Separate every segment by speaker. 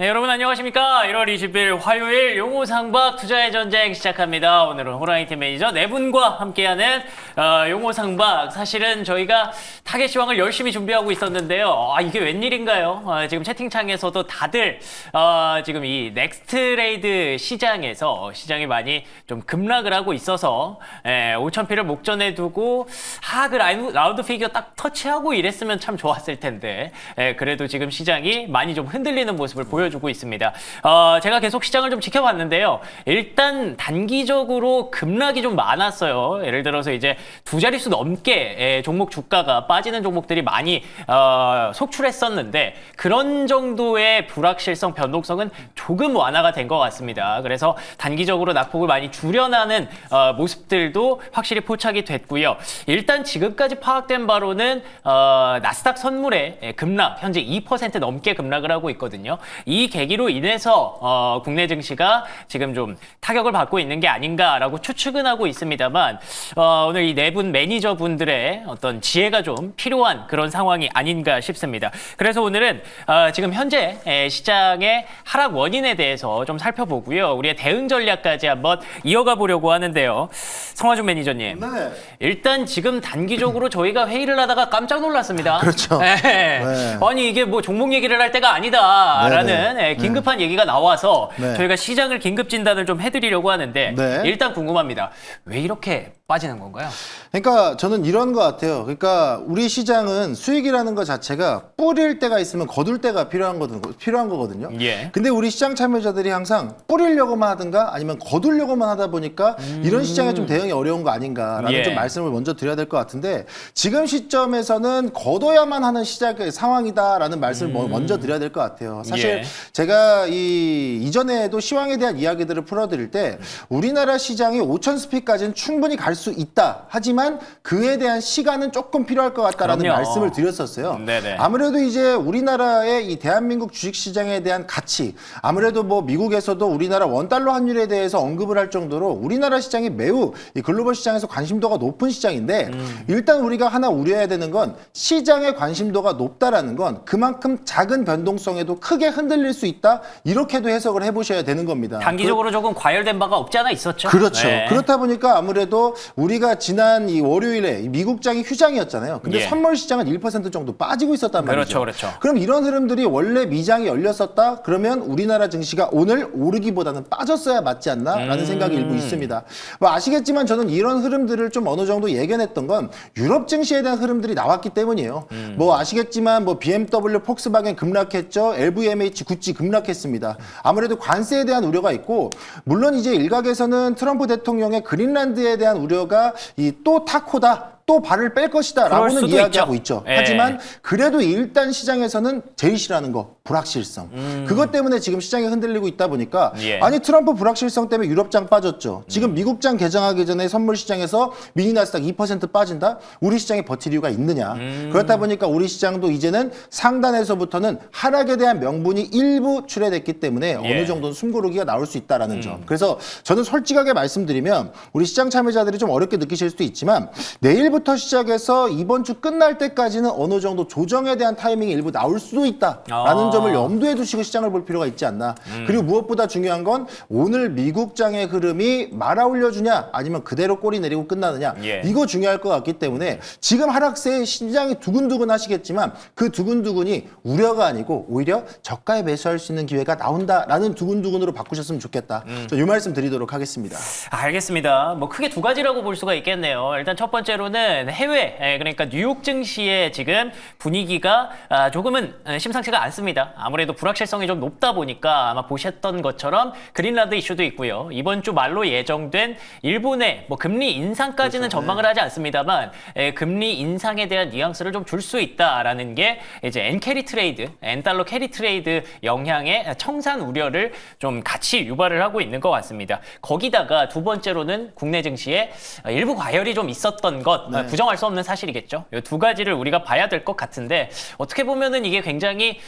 Speaker 1: 네, 여러분 안녕하십니까? 1월 20일 화요일 용호상박 투자의 전쟁 시작합니다. 오늘은 호랑이팀 매니저 네 분과 함께하는 용호상박. 사실은 저희가 타겟 시황을 열심히 준비하고 있었는데요. 이게 웬일인가요? 지금 채팅창에서도 다들 지금 이 넥스트레이드 시장에서 시장이 많이 좀 급락을 하고 있어서 5,000피를 목전에 두고 그 라운드 피겨 딱 터치하고 이랬으면 참 좋았을 텐데 그래도 지금 시장이 많이 좀 흔들리는 모습을 보여주고 있습니다. 제가 계속 시장을 좀 지켜봤는데요. 일단 단기적으로 급락이 좀 많았어요. 예를 들어서 이제 두 자릿수 넘게 종목 주가가 빠지는 종목들이 많이 속출했었는데 그런 정도의 불확실성, 변동성은 조금 완화가 된 것 같습니다. 그래서 단기적으로 낙폭을 많이 줄여나는 모습들도 확실히 포착이 됐고요. 일단 지금까지 파악된 바로는 나스닥 선물의 급락, 현재 2% 넘게 급락을 하고 있거든요. 이 계기로 인해서 국내 증시가 지금 좀 타격을 받고 있는 게 아닌가라고 추측은 하고 있습니다만 오늘 이 네 분 매니저분들의 어떤 지혜가 좀 필요한 그런 상황이 아닌가 싶습니다. 그래서 오늘은 지금 현재 시장의 하락 원인에 대해서 좀 살펴보고요. 우리의 대응 전략까지 한번 이어가 보려고 하는데요. 성화준 매니저님.
Speaker 2: 네.
Speaker 1: 일단 지금 단기적으로 저희가 회의를 하다가 깜짝 놀랐습니다.
Speaker 2: 그렇죠.
Speaker 1: 네. 아니 이게 뭐 종목 얘기를 할 때가 아니다라는 긴급한 얘기가 나와서 저희가 시장을 긴급 진단을 좀 해드리려고 하는데 일단 궁금합니다. 왜 이렇게 빠지는 건가요?
Speaker 2: 그러니까 저는 이런 것 같아요. 그러니까 우리 시장은 수익이라는 것 자체가 뿌릴 때가 있으면 거둘 때가 필요한 거거든요. 근데 우리 시장 참여자들이 항상 뿌리려고만 하든가 아니면 거두려고만 하다 보니까 이런 시장에 좀 대응이 어려운 거 아닌가라는 좀 말씀을 먼저 드려야 될 것 같은데 지금 시점에서는 거둬야만 하는 시장 상황이다라는 말씀을 먼저 드려야 될 것 같아요. 사실 제가 이전에도 시황에 대한 이야기들을 풀어드릴 때 우리나라 시장이 5,000 스피까지는 충분히 갈 수 있다. 하지만 그에 대한 시간은 조금 필요할 것 같다라는 말씀을 드렸었어요. 아무래도 이제 우리나라의 이 대한민국 주식시장에 대한 가치, 아무래도 뭐 미국에서도 우리나라 원달러 환율에 대해서 언급을 할 정도로 우리나라 시장이 매우 이 글로벌 시장에서 관심도가 높은 시장인데 일단 우리가 하나 우려해야 되는 건 시장의 관심도가 높다라는 건 그만큼 작은 변동성에도 크게 흔들릴 수 있다. 이렇게도 해석을 해보셔야 되는 겁니다.
Speaker 1: 단기적으로 조금 과열된 바가 없지 않아 있었죠.
Speaker 2: 그렇죠. 그렇다 보니까 아무래도 우리가 지난 이 월요일에 미국장이 휴장이었잖아요. 근데 선물 시장은 1% 정도 빠지고 있었단 말이죠.
Speaker 1: 그렇죠.
Speaker 2: 그럼 이런 흐름들이 원래 미장이 열렸었다? 그러면 우리나라 증시가 오늘 오르기보다는 빠졌어야 맞지 않나라는 생각이 일부 있습니다. 뭐 아시겠지만 저는 이런 흐름들을 좀 어느 정도 예견했던 건 유럽 증시에 대한 흐름들이 나왔기 때문이에요. 뭐 아시겠지만 뭐 BMW, 폭스바겐 급락했죠. LVMH, 구찌 급락했습니다. 아무래도 관세에 대한 우려가 있고 물론 이제 일각에서는 트럼프 대통령의 그린란드에 대한 우려가 또 타코다. 또 발을 뺄 것이다 라고는 이야기하고 있죠. 하지만 그래도 일단 시장에서는 제일 싫어하는 거 불확실성. 그것 때문에 지금 시장이 흔들리고 있다 보니까 아니 트럼프 불확실성 때문에 유럽장 빠졌죠. 지금 미국장 개장하기 전에 선물 시장에서 미니 나스닥 2% 빠진다? 우리 시장이 버틸 이유가 있느냐. 그렇다 보니까 우리 시장도 이제는 상단에서부터는 하락에 대한 명분이 일부 출해됐기 때문에 어느 정도는 숨고르기가 나올 수 있다는 점. 그래서 저는 솔직하게 말씀드리면 우리 시장 참여자들이 좀 어렵게 느끼실 수도 있지만 내일부터 시작해서 이번 주 끝날 때까지는 어느 정도 조정에 대한 타이밍이 일부 나올 수도 있다라는 점을 염두에 두시고 시장을 볼 필요가 있지 않나. 그리고 무엇보다 중요한 건 오늘 미국장의 흐름이 말아올려주냐 아니면 그대로 꼬리 내리고 끝나느냐 이거 중요할 것 같기 때문에 지금 하락세에 시장이 두근두근 하시겠지만 그 두근두근이 우려가 아니고 오히려 저가에 매수할 수 있는 기회가 나온다라는 두근두근으로 바꾸셨으면 좋겠다. 이 말씀 드리도록 하겠습니다.
Speaker 1: 알겠습니다. 뭐 크게 두 가지라고 볼 수가 있겠네요. 일단 첫 번째로는 해외, 그러니까 뉴욕 증시의 지금 분위기가 조금은 심상치가 않습니다. 아무래도 불확실성이 좀 높다 보니까 아마 보셨던 것처럼 그린란드 이슈도 있고요. 이번 주 말로 예정된 일본의 뭐 금리 인상까지는 전망을 하지 않습니다만 금리 인상에 대한 뉘앙스를 좀 줄 수 있다라는 게 이제 엔캐리 트레이드, 엔달러 캐리 트레이드 영향의 청산 우려를 좀 같이 유발을 하고 있는 것 같습니다. 거기다가 두 번째로는 국내 증시에 일부 과열이 좀 있었던 것 부정할 수 없는 사실이겠죠. 이 두 가지를 우리가 봐야 될 것 같은데 어떻게 보면은 이게 굉장히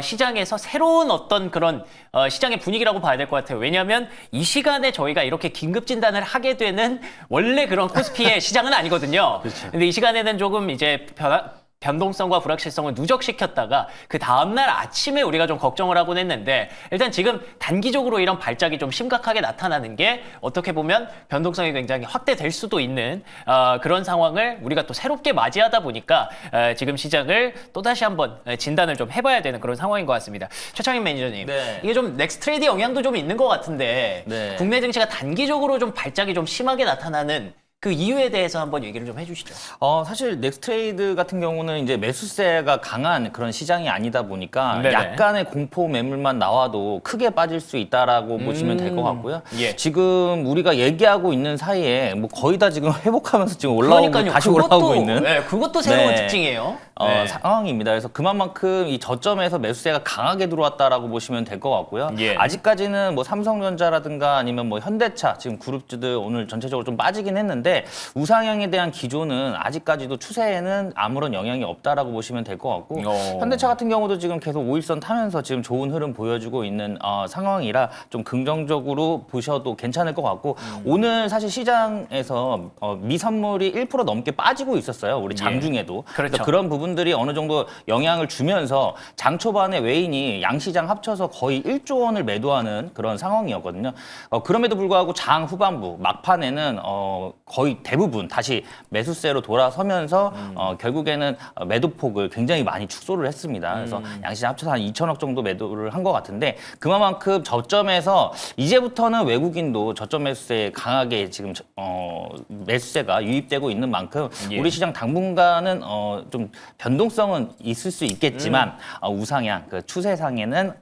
Speaker 1: 시장에서 새로운 어떤 그런 시장의 분위기라고 봐야 될 것 같아요. 왜냐하면 이 시간에 저희가 이렇게 긴급 진단을 하게 되는 원래 그런 코스피의 시장은 아니거든요. 근데 이 시간에는 조금 이제 변동성과 불확실성을 누적시켰다가 그 다음날 아침에 우리가 좀 걱정을 하곤 했는데 일단 지금 단기적으로 이런 발작이 좀 심각하게 나타나는 게 어떻게 보면 변동성이 굉장히 확대될 수도 있는 그런 상황을 우리가 또 새롭게 맞이하다 보니까 지금 시장을 또다시 한번 진단을 좀 해봐야 되는 그런 상황인 것 같습니다. 최창인 매니저님,
Speaker 3: 네.
Speaker 1: 이게 좀 넥스트레이드 영향도 좀 있는 것 같은데
Speaker 3: 네.
Speaker 1: 국내 증시가 단기적으로 좀 발작이 좀 심하게 나타나는 그 이유에 대해서 한번 얘기를 좀 해주시죠.
Speaker 3: 사실 넥스트레이드 같은 경우는 이제 매수세가 강한 그런 시장이 아니다 보니까
Speaker 1: 네네.
Speaker 3: 약간의 공포 매물만 나와도 크게 빠질 수 있다라고 보시면 될 것 같고요.
Speaker 1: 예.
Speaker 3: 지금 우리가 얘기하고 있는 사이에 뭐 거의 다 지금 회복하면서 지금 올라오고
Speaker 1: 그러니까요.
Speaker 3: 다시
Speaker 1: 그것도,
Speaker 3: 올라오고 있는
Speaker 1: 네, 그것도 새로운
Speaker 3: 네.
Speaker 1: 특징이에요. 네.
Speaker 3: 상황입니다. 그래서 그만큼 이 저점에서 매수세가 강하게 들어왔다라고 보시면 될 것 같고요.
Speaker 1: 예.
Speaker 3: 아직까지는 뭐 삼성전자라든가 아니면 뭐 현대차 지금 그룹주들 오늘 전체적으로 좀 빠지긴 했는데 우상향에 대한 기조는 아직까지도 추세에는 아무런 영향이 없다라고 보시면 될 것 같고 현대차 같은 경우도 지금 계속 5일선 타면서 지금 좋은 흐름 보여주고 있는 상황이라 좀 긍정적으로 보셔도 괜찮을 것 같고 오늘 사실 시장에서 미선물이 1% 넘게 빠지고 있었어요. 우리 장중에도.
Speaker 1: 그렇죠.
Speaker 3: 그래서 그런 부분들이 어느 정도 영향을 주면서 장 초반에 외인이 양시장 합쳐서 거의 1조 원을 매도하는 그런 상황이었거든요. 그럼에도 불구하고 장 후반부 막판에는 거의 대부분 다시 매수세로 돌아서면서 결국에는 매도폭을 굉장히 많이 축소를 했습니다. 그래서 양시장 합쳐서 한 2천억 정도 매도를 한 것 같은데 그만큼 저점에서 이제부터는 외국인도 저점 매수세에 강하게 지금 매수세가 유입되고 있는 만큼
Speaker 1: 예.
Speaker 3: 우리 시장 당분간은 좀 변동성은 있을 수 있겠지만 우상향 그 추세상에는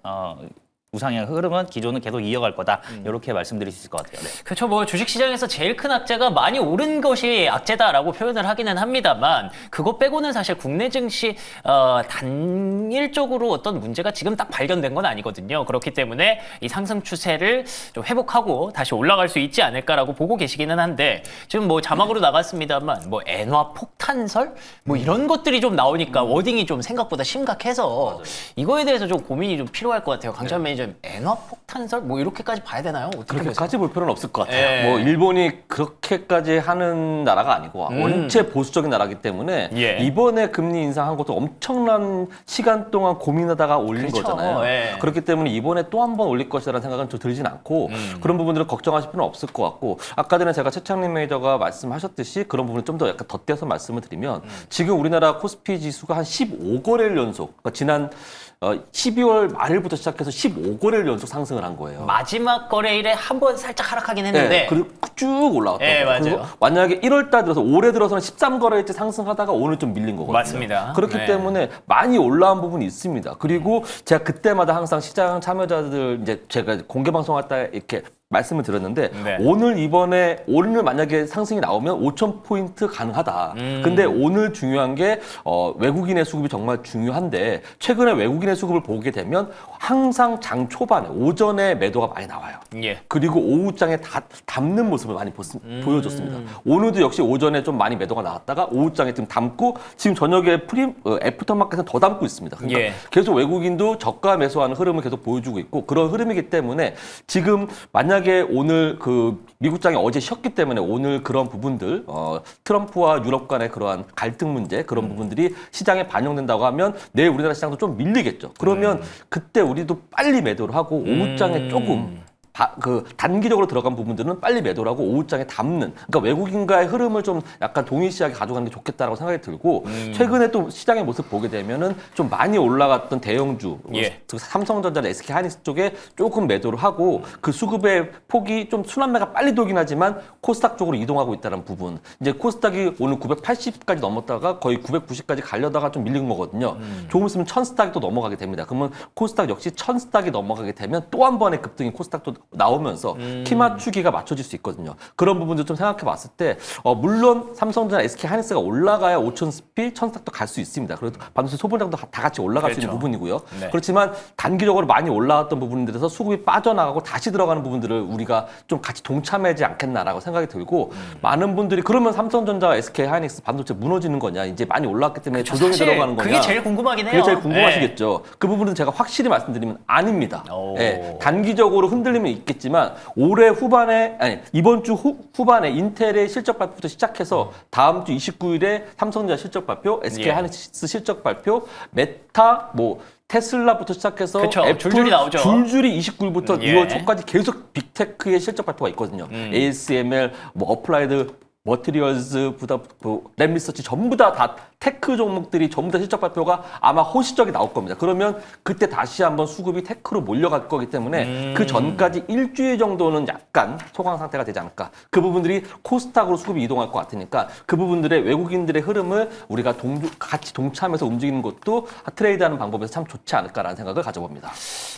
Speaker 3: 우상향 흐름은 기존은 계속 이어갈 거다. 이렇게 말씀드릴 수 있을 것 같아요. 네.
Speaker 1: 그렇죠. 뭐 주식시장에서 제일 큰 악재가 많이 오른 것이 악재다라고 표현을 하기는 합니다만 그것 빼고는 사실 국내 증시 단일적으로 어떤 문제가 지금 딱 발견된 건 아니거든요. 그렇기 때문에 이 상승 추세를 좀 회복하고 다시 올라갈 수 있지 않을까라고 보고 계시기는 한데 지금 뭐 자막으로 나갔습니다만 뭐 엔화 폭탄설 뭐 이런 것들이 좀 나오니까 워딩이 좀 생각보다 심각해서 이거에 대해서 좀 고민이 좀 필요할 것 같아요. 강찬 매니저 엔화 폭탄설 뭐 이렇게까지 봐야 되나요? 어떻게 보세요?
Speaker 4: 그렇게까지 볼 필요는 없을 것 같아요.
Speaker 1: 예.
Speaker 4: 뭐 일본이 그렇게까지 하는 나라가 아니고 원체 보수적인 나라기 때문에
Speaker 1: 예.
Speaker 4: 이번에 금리 인상한 것도 엄청난 시간 동안 고민하다가 올린
Speaker 1: 그렇죠.
Speaker 4: 거잖아요.
Speaker 1: 예.
Speaker 4: 그렇기 때문에 이번에 또 한 번 올릴 것이라는 생각은 좀 들진 않고 그런 부분들을 걱정하실 필요는 없을 것 같고 아까 전에 제가 최창림 매니저가 말씀하셨듯이 그런 부분을 좀 더 약간 덧대서 말씀을 드리면 지금 우리나라 코스피 지수가 한 15거래일 연속 그러니까 지난 12월 말일부터 시작해서 15거래일 연속 상승을 한 거예요.
Speaker 1: 마지막 거래일에 한 번 살짝 하락하긴 했는데
Speaker 4: 네, 그리고 쭉 올라왔던
Speaker 1: 네,
Speaker 4: 거예요.
Speaker 1: 맞아요.
Speaker 4: 그리고 만약에 1월 달 들어서 올해 들어서는 13거래일째 상승하다가 오늘 좀 밀린 거거든요.
Speaker 1: 맞습니다.
Speaker 4: 그렇기
Speaker 1: 네.
Speaker 4: 때문에 많이 올라온 부분이 있습니다. 그리고 제가 그때마다 항상 시장 참여자들 이제 제가 공개 방송할 때 이렇게 말씀을 드렸는데
Speaker 1: 네.
Speaker 4: 오늘 만약에 상승이 나오면 5,000포인트 가능하다. 근데 오늘 중요한 게 외국인의 수급이 정말 중요한데 최근에 외국인의 수급을 보게 되면 항상 장 초반에 오전에 매도가 많이 나와요.
Speaker 1: 예.
Speaker 4: 그리고 오후장에 담는 모습을 많이 보여줬습니다. 오늘도 역시 오전에 좀 많이 매도가 나왔다가 오후장에 지금 담고 지금 저녁에 애프터마켓은 더 담고 있습니다. 그러니까
Speaker 1: 예.
Speaker 4: 계속 외국인도 저가 매수하는 흐름을 계속 보여주고 있고 그런 흐름이기 때문에 지금 만약에 오늘 그 미국장이 어제 쉬었기 때문에 오늘 그런 부분들 트럼프와 유럽 간의 그러한 갈등 문제 그런 부분들이 시장에 반영된다고 하면 내일 우리나라 시장도 좀 밀리겠죠. 그러면 그때 우리도 빨리 매도를 하고 오후장에 조금 단기적으로 들어간 부분들은 빨리 매도를 하고 오후장에 담는 그러니까 외국인과의 흐름을 좀 약간 동일시하게 가져가는 게 좋겠다라고 생각이 들고 최근에 또 시장의 모습 보게 되면은 좀 많이 올라갔던 대형주
Speaker 1: 예.
Speaker 4: 즉 삼성전자나 SK하이닉스 쪽에 조금 매도를 하고 그 수급의 폭이 좀 순환매가 빨리 돌긴 하지만 코스닥 쪽으로 이동하고 있다는 부분 이제 코스닥이 오늘 980까지 넘었다가 거의 990까지 가려다가 좀 밀린 거거든요. 조금 있으면 1000스닥이 또 넘어가게 됩니다. 그러면 코스닥 역시 1000스닥이 넘어가게 되면 또 한 번의 급등이 코스닥도 나오면서 키 맞추기가 맞춰질 수 있거든요. 그런 부분들 좀 생각해 봤을 때 물론 삼성전자, SK하이닉스가 올라가야 5000스피, 1000스닥도 갈 수 있습니다. 그래도 반도체 소분장도 다 같이 올라갈
Speaker 1: 그렇죠.
Speaker 4: 수 있는 부분이고요.
Speaker 1: 네.
Speaker 4: 그렇지만 단기적으로 많이 올라왔던 부분들에서 수급이 빠져나가고 다시 들어가는 부분들을 우리가 좀 같이 동참하지 않겠나라고 생각이 들고 많은 분들이 그러면 삼성전자, SK하이닉스 반도체 무너지는 거냐 이제 많이 올랐기 때문에 조정이
Speaker 1: 사실
Speaker 4: 들어가는 거냐
Speaker 1: 그게 제일 궁금하긴 해요.
Speaker 4: 그게 제일 궁금하시겠죠. 그 부분은 제가 확실히 말씀드리면 아닙니다.
Speaker 1: 오.
Speaker 4: 예, 단기적으로 흔들림이 있겠지만 올해 후반에 아니 이번 주 후반에 인텔의 실적 발표부터 시작해서 다음 주 29일에 삼성전자 실적 발표, SK 하이닉스 실적 발표, 메타 뭐 테슬라부터 시작해서
Speaker 1: 그쵸,
Speaker 4: 애플
Speaker 1: 줄줄이 나오죠.
Speaker 4: 줄줄이 29일부터
Speaker 1: 예.
Speaker 4: 2월 초까지 계속 빅테크의 실적 발표가 있거든요. ASML, 뭐 어플라이드 머티리얼즈보다 랩리서치 전부 다 테크 종목들이 전부 다 실적 발표가 아마 호시적에 나올 겁니다. 그러면 그때 다시 한번 수급이 테크로 몰려갈 거기 때문에 그 전까지 일주일 정도는 약간 소강 상태가 되지 않을까. 그 부분들이 코스닥으로 수급이 이동할 것 같으니까 그 부분들의 외국인들의 흐름을 우리가 같이 동참해서 움직이는 것도 트레이드하는 방법에서 참 좋지 않을까라는 생각을 가져봅니다.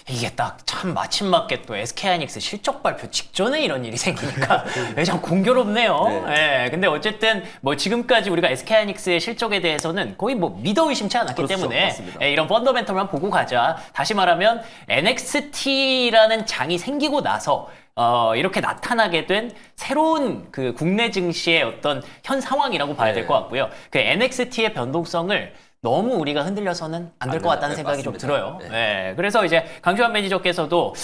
Speaker 1: 이게 딱 참 마침 맞게 또 SK하이닉스 실적 발표 직전에 이런 일이 생기니까 참 공교롭네요. 네. 근데 어쨌든 뭐 지금까지 우리가 SK하이닉스의 실적에 대해서는 거의 뭐 믿어 의심치 않았기
Speaker 4: 그렇죠.
Speaker 1: 때문에
Speaker 4: 맞습니다.
Speaker 1: 이런 펀더멘털만 보고 가자. 다시 말하면 NXT라는 장이 생기고 나서 이렇게 나타나게 된 새로운 그 국내 증시의 어떤 현 상황이라고 봐야 될 것 같고요. 그 NXT의 변동성을 너무 우리가 흔들려서는 안 될 것 같다는 생각이 좀 들어요. 네. 그래서 이제 강주환 매니저께서도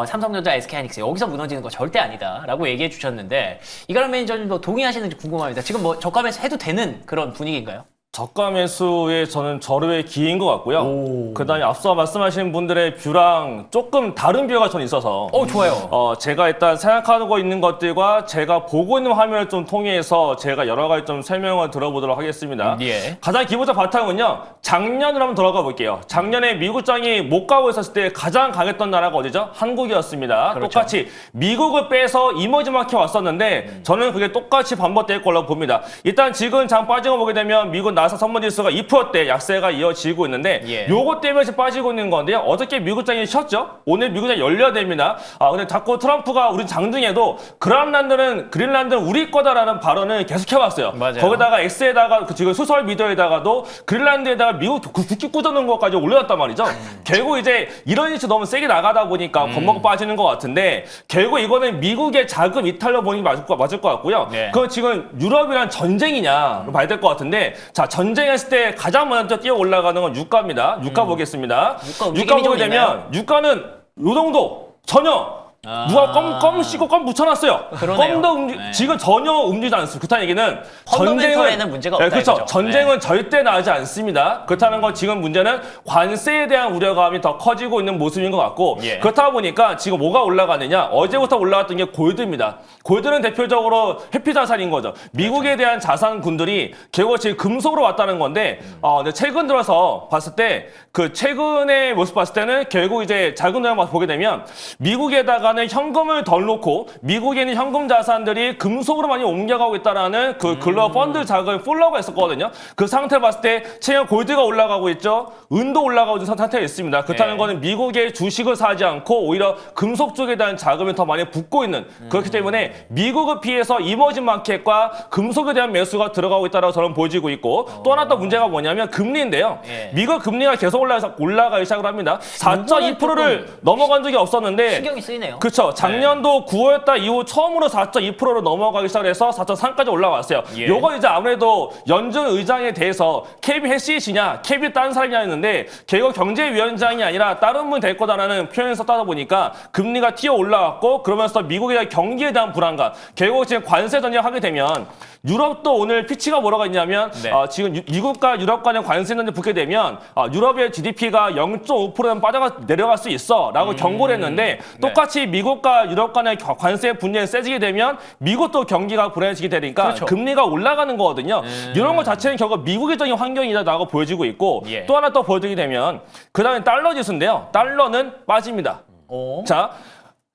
Speaker 1: 삼성전자, SK하이닉스 여기서 무너지는 거 절대 아니다라고 얘기해 주셨는데 이가람 매니저님도 동의하시는지 궁금합니다. 지금 뭐 저가 매수 해도 되는 그런 분위기인가요?
Speaker 5: 저가 매수에 저는 저르의 기회인 것 같고요. 그다음에 앞서 말씀하신 분들의 뷰랑 조금 다른 뷰가 저는 있어서
Speaker 1: 좋아요.
Speaker 5: 제가 일단 생각하고 있는 것들과 제가 보고 있는 화면을 좀 통해서 제가 여러 가지 좀 설명을 들어보도록 하겠습니다.
Speaker 1: 예.
Speaker 5: 가장 기본적 바탕은요. 작년으로 한번 들어가 볼게요. 작년에 미국장이 못 가고 있었을 때 가장 강했던 나라가 어디죠? 한국이었습니다.
Speaker 1: 그렇죠.
Speaker 5: 똑같이 미국을 빼서 이머징 마켓 왔었는데 저는 그게 똑같이 반복될 거라고 봅니다. 일단 지금 장 빠진 거 보게 되면 미국 나스닥 선물지수가 2%대 약세가 이어지고 있는데
Speaker 1: 예.
Speaker 5: 요것 때문에 지금 빠지고 있는 건데요. 어저께 미국장이 쉬었죠? 오늘 미국장이 열려야 됩니다. 근데 자꾸 트럼프가 우리 장중에도 그린란드는 우리 거다라는 발언을 계속해왔어요.
Speaker 1: 맞아요.
Speaker 5: 거기다가 X에다가 지금 소셜 미디어에다가도 그린란드에다가 미국 국기 꽂아놓은 것까지 올려놨단 말이죠. 결국 이제 이런 이슈 너무 세게 나가다 보니까 겁먹고 빠지는 것 같은데 결국 이거는 미국의 자금 이탈로 보는 게 맞을 것 같고요.
Speaker 1: 네.
Speaker 5: 그건 지금 유럽이란 전쟁이냐 봐야 될 것 같은데 자 전쟁했을 때 가장 먼저 뛰어 올라가는 건 유가입니다. 유가 보겠습니다.
Speaker 1: 움직임이
Speaker 5: 유가 보게
Speaker 1: 좀
Speaker 5: 되면
Speaker 1: 있나요?
Speaker 5: 유가는 요 정도 전혀 누가 껌 씌고 껌 묻혀놨어요.
Speaker 1: 그러네요.
Speaker 5: 껌도
Speaker 1: 네.
Speaker 5: 지금 전혀 움직이지 않습니다. 그렇다는 얘기는
Speaker 1: 펀더멘털에는 문제가 없다
Speaker 5: 그렇죠.
Speaker 1: 이거죠.
Speaker 5: 전쟁은 절대 나지 않습니다. 그렇다는 건 지금 문제는 관세에 대한 우려감이 더 커지고 있는 모습인 것 같고
Speaker 1: 예.
Speaker 5: 그렇다 보니까 지금 뭐가 올라가느냐 어제부터 올라갔던 게 골드입니다. 골드는 대표적으로 회피 자산인 거죠. 미국에 대한 자산군들이 결국 지금 금속으로 왔다는 건데 근데 최근 들어서 봤을 때 그 최근의 모습 봤을 때는 결국 이제 자금 내용 보게 되면 미국에다가는 현금을 덜 놓고 미국에 있는 현금 자산들이 금속으로 많이 옮겨가고 있다라는 그 글로벌 펀드 자금 플러가 있었거든요. 그 상태를 봤을 때 최근 골드가 올라가고 있죠. 은도 올라가고 있는 상태가 있습니다. 그렇다는
Speaker 1: 네.
Speaker 5: 거는 미국의 주식을 사지 않고 오히려 금속 쪽에 대한 자금이 더 많이 붙고 있는 그렇기 때문에 미국을 피해서 이머징 마켓과 금속에 대한 매수가 들어가고 있다고 저는 보여지고 있고 또 하나 또 문제가 뭐냐면 금리인데요.
Speaker 1: 예.
Speaker 5: 미국 금리가 계속 올라가기 시작을 합니다. 4.2%를 넘어간 적이 없었는데
Speaker 1: 신경이 쓰이네요.
Speaker 5: 그렇죠. 작년도 9월달 이후 처음으로 4.2%로 넘어가기 시작해서 4.3까지 올라왔어요.
Speaker 1: 예.
Speaker 5: 요거 이제 아무래도 연준 의장에 대해서 KB 해시이냐, KB 딴 사람이냐 했는데 결국 경제위원장이 아니라 다른 분 될 거다라는 표현을 썼다 보니까 금리가 튀어 올라왔고 그러면서 미국의 대한 경기에 대한 불안감, 결국 지금 관세 전쟁을 하게 되면 유럽도 오늘 피치가 뭐라고 있냐면
Speaker 1: 네.
Speaker 5: 지금 미국과 유럽 간의 관세 전쟁 붙게 되면 유럽의 GDP가 0.5%는 내려갈 수 있어라고 경고를 했는데 똑같이 미국과 유럽 간의 관세 분쟁이 세지게 되면 미국도 경기가 불안해지게 되니까
Speaker 1: 그렇죠.
Speaker 5: 금리가 올라가는 거거든요. 이런 것 자체는 결국 미국의 적인 환경이다라고 보여지고 있고
Speaker 1: 예.
Speaker 5: 또 하나 더 보여드리게 되면 그 다음에 달러 지수인데요. 달러는 빠집니다. 자,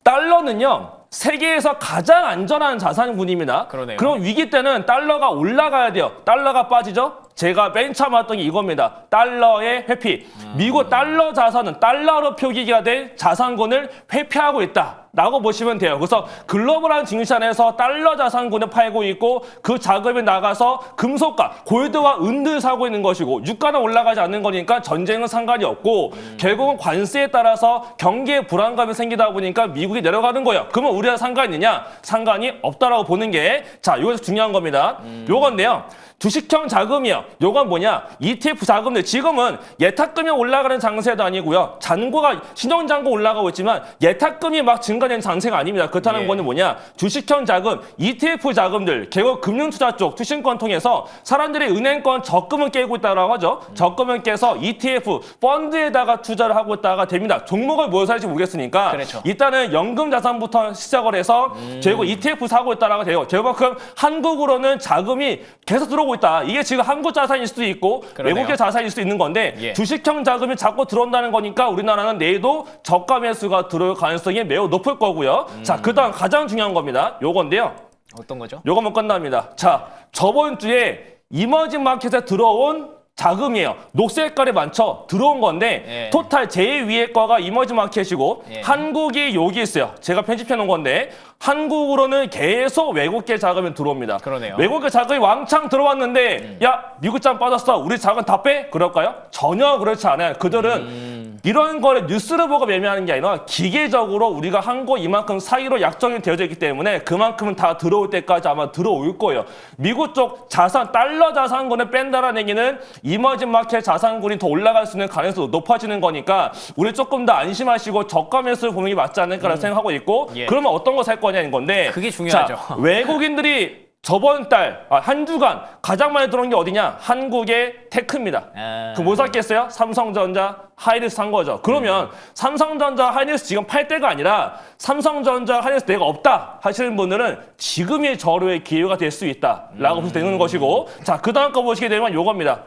Speaker 5: 달러는요. 세계에서 가장 안전한 자산군입니다.
Speaker 1: 그러네요.
Speaker 5: 그럼 위기 때는 달러가 올라가야 돼요. 달러가 빠지죠? 제가 맨 처음 왔던 게 이겁니다. 달러의 회피. 미국 달러 자산은 달러로 표기가 된 자산군을 회피하고 있다라고 보시면 돼요. 그래서 글로벌한 증시 안에서 달러 자산군을 팔고 있고 그 자금이 나가서 금속과 골드와 은을 사고 있는 것이고 유가는 올라가지 않는 거니까 전쟁은 상관이 없고 결국은 관세에 따라서 경기에 불안감이 생기다 보니까 미국이 내려가는 거예요. 그러면 우리가 상관이 있느냐? 상관이 없다라고 보는 게 자, 이것이 중요한 겁니다. 요건데요. 주식형 자금이요. 요건 뭐냐? ETF 자금들 지금은 예탁금이 올라가는 장세도 아니고요. 잔고가 신용잔고 올라가고 있지만 예탁금이 막 증가 인간적인 장세가 아닙니다. 그렇다는
Speaker 1: 예.
Speaker 5: 거는 뭐냐? 주식형 자금, ETF 자금들, 결국 금융투자 쪽 투신권 통해서 사람들이 은행권 적금을 깨고 있다고 하죠. 적금을 깨서 ETF, 펀드에다가 투자를 하고 있다가 됩니다. 종목을 뭘 살지 모르겠으니까
Speaker 1: 그렇죠.
Speaker 5: 일단은 연금 자산부터 시작을 해서 결국 ETF 사고 있다라고 돼요. 결국만큼 한국으로는 자금이 계속 들어오고 있다. 이게 지금 한국 자산일 수도 있고
Speaker 1: 그러네요.
Speaker 5: 외국의 자산일 수도 있는 건데
Speaker 1: 예.
Speaker 5: 주식형 자금이 자꾸 들어온다는 거니까 우리나라는 내일도 저가 매수가 들어올 가능성이 매우 높을 거고요. 자, 그다음 가장 중요한 겁니다. 요건데요.
Speaker 1: 어떤 거죠?
Speaker 5: 요거면 끝납니다. 자, 저번 주에 이머징 마켓에 들어온 자금이에요. 녹색 색깔이 많죠? 들어온 건데
Speaker 1: 예.
Speaker 5: 토탈 제일 위에 거가 이머징 마켓이고
Speaker 1: 예. 한국이
Speaker 5: 한국이 여기 있어요. 제가 편집해 놓은 건데 한국으로는 계속 외국계 자금이 들어옵니다.
Speaker 1: 그러네요.
Speaker 5: 외국계 자금이 왕창 들어왔는데 야 미국장 빠졌어. 우리 자금 다 빼? 그럴까요? 전혀 그렇지 않아요. 그들은 이런 거를 뉴스를 보고 매매하는 게 아니라 기계적으로 우리가 한국 이만큼 사이로 약정이 되어져 있기 때문에 그만큼은 다 들어올 때까지 아마 들어올 거예요. 미국 쪽 자산, 달러 자산군을 뺀다라는 얘기는 이머징 마켓 자산군이 더 올라갈 수 있는 가능성이 높아지는 거니까 우리 조금 더 안심하시고 저가 매수를 보는 게 맞지 않을까라는 생각하고 있고
Speaker 1: 예.
Speaker 5: 그러면 어떤 거 살 거냐는 건데
Speaker 1: 그게 중요하죠.
Speaker 5: 자, 외국인들이 저번 달, 한 주간 가장 많이 들어온 게 어디냐? 한국의 테크입니다.
Speaker 1: 아.
Speaker 5: 그 뭐 샀겠어요? 삼성전자, 하이닉스 산 거죠. 그러면 삼성전자, 하이닉스 지금 팔 때가 아니라 삼성전자, 하이닉스 내가 없다 하시는 분들은 지금이 절호의 기회가 될 수 있다라고 보시면 되는 것이고 자, 그 다음 거 보시게 되면 요겁니다.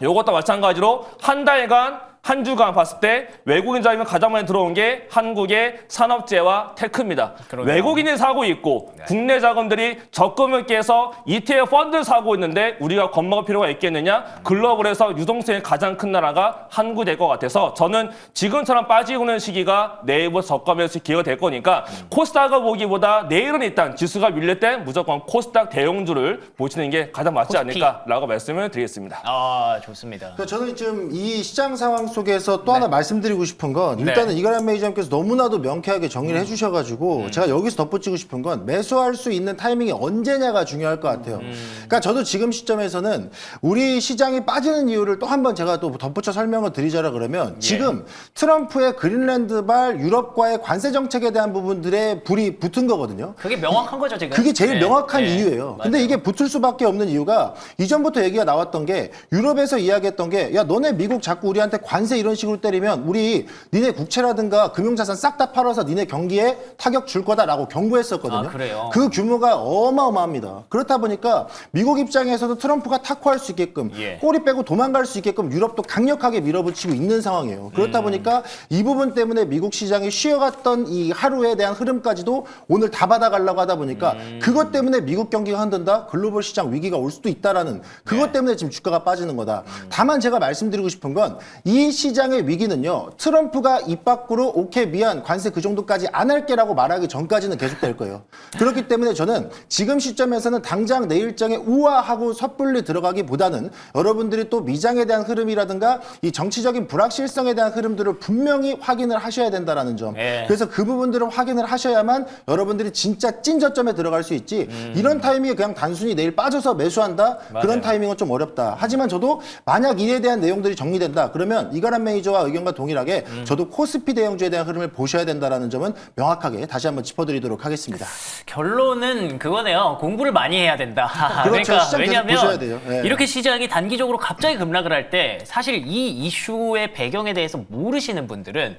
Speaker 5: 요것도 마찬가지로 한 달간 한 주간 봤을 때 외국인 자금이 가장 많이 들어온 게 한국의 산업재와 테크입니다.
Speaker 1: 그러네요.
Speaker 5: 외국인이 사고 있고 국내 자금들이 적금을 깨서 ETF 펀드를 사고 있는데 우리가 겁먹을 필요가 있겠느냐? 글로벌에서 유동성이 가장 큰 나라가 한국이 될 것 같아서 저는 지금처럼 빠지고 있는 시기가 내일부터 저가 매수 기회가 될 거니까 코스닥을 보기보다 내일은 일단 지수가 밀릴 때 무조건 코스닥 대형주를 보시는 게 가장 맞지
Speaker 1: 코스피.
Speaker 5: 않을까라고 말씀을 드리겠습니다.
Speaker 1: 아, 좋습니다.
Speaker 2: 그러니까 저는 지금 이 시장 상황 속에서 또 하나 말씀드리고 싶은 건 일단은 이가람 매니저님께서 너무나도 명쾌하게 정리를 해주셔가지고 제가 여기서 덧붙이고 싶은 건 매수할 수 있는 타이밍이 언제냐가 중요할 것 같아요. 그러니까 저도 지금 시점에서는 우리 시장이 빠지는 이유를 또 한번 제가 또 덧붙여 설명을 드리자라 그러면 지금 트럼프의 그린란드발 유럽과의 관세 정책에 대한 부분들의 불이 붙은 거거든요.
Speaker 1: 그게 명확한 거죠, 지금.
Speaker 2: 그게 제일
Speaker 1: 네.
Speaker 2: 명확한
Speaker 1: 네.
Speaker 2: 이유예요. 근데
Speaker 1: 맞아요.
Speaker 2: 이게 붙을 수밖에 없는 이유가 이전부터 얘기가 나왔던 게 유럽에서 이야기했던 게 야 너네 미국 자꾸 우리한테 관세 이런 식으로 때리면 우리 니네 국채라든가 금융자산 싹 다 팔아서 니네 경기에 타격 줄 거다라고 경고했었거든요.
Speaker 1: 아, 그래요?
Speaker 2: 그 규모가 어마어마합니다. 그렇다 보니까 미국 입장에서도 트럼프가 탁구할 수 있게끔
Speaker 1: 예.
Speaker 2: 꼬리 빼고 도망갈 수 있게끔 유럽도 강력하게 밀어붙이고 있는 상황이에요. 그렇다 보니까 이 부분 때문에 미국 시장이 쉬어갔던 이 하루에 대한 흐름까지도 오늘 다 받아가려고 하다 보니까 그것 때문에 미국 경기가 흔든다? 글로벌 시장 위기가 올 수도 있다라는 그것 때문에 지금 주가가 빠지는 거다. 다만 제가 말씀드리고 싶은 건 이 시장의 위기는요. 트럼프가 입 밖으로 오케이 미안 관세 그 정도까지 안 할게라고 말하기 전까지는 계속될 거예요. 그렇기 때문에 저는 지금 시점에서는 당장 내일장에 우아하고 섣불리 들어가기보다는 여러분들이 또 미장에 대한 흐름이라든가 이 정치적인 불확실성에 대한 흐름들을 분명히 확인을 하셔야 된다라는 점.
Speaker 1: 예.
Speaker 2: 그래서 그 부분들을 확인을 하셔야만 여러분들이 진짜 찐 저점에 들어갈 수 있지 이런 타이밍에 그냥 단순히 내일 빠져서 매수한다? 그런 타이밍은 좀 어렵다. 하지만 저도 만약 이에 대한 내용들이 정리된다. 그러면 이가람 매니저와 의견과 동일하게 저도 코스피 대형주에 대한 흐름을 보셔야 된다는 점은 명확하게 다시 한번 짚어드리도록 하겠습니다.
Speaker 1: 결론은 그거네요. 공부를 많이 해야 된다.
Speaker 2: 그렇죠. 시장 계속
Speaker 1: 왜냐하면
Speaker 2: 보셔야 돼요. 예.
Speaker 1: 이렇게 시장이 단기적으로 갑자기 급락을 할 때 사실 이 이슈의 배경에 대해서 모르시는 분들은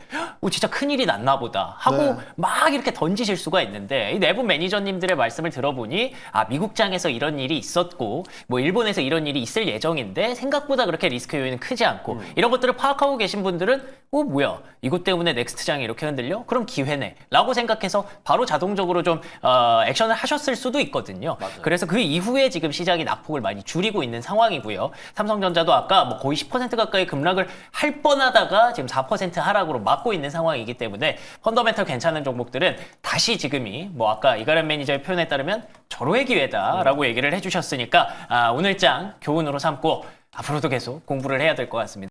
Speaker 1: 진짜 큰일이 났나 보다 하고
Speaker 2: 네.
Speaker 1: 막 이렇게 던지실 수가 있는데 이 내부 매니저님들의 말씀을 들어보니 미국장에서 이런 일이 있었고 뭐 일본에서 이런 일이 있을 예정인데 생각보다 그렇게 리스크 요인은 크지 않고 이런 것들을 파악하고 계신 분들은 뭐야 이것 때문에 넥스트장이 이렇게 흔들려? 그럼 기회네 라고 생각해서 바로 자동적으로 좀 액션을 하셨을 수도 있거든요. 그래서 그 이후에 지금 시장이 낙폭을 많이 줄이고 있는 상황이고요. 삼성전자도 아까 뭐 거의 10% 가까이 급락을 할 뻔하다가 지금 4% 하락으로 막고 있는 상황이기 때문에 펀더멘털 괜찮은 종목들은 다시 지금이 뭐 아까 이가람 매니저의 표현에 따르면 절호의 기회다라고 얘기를 해주셨으니까 오늘장 교훈으로 삼고 앞으로도 계속 공부를 해야 될 것 같습니다.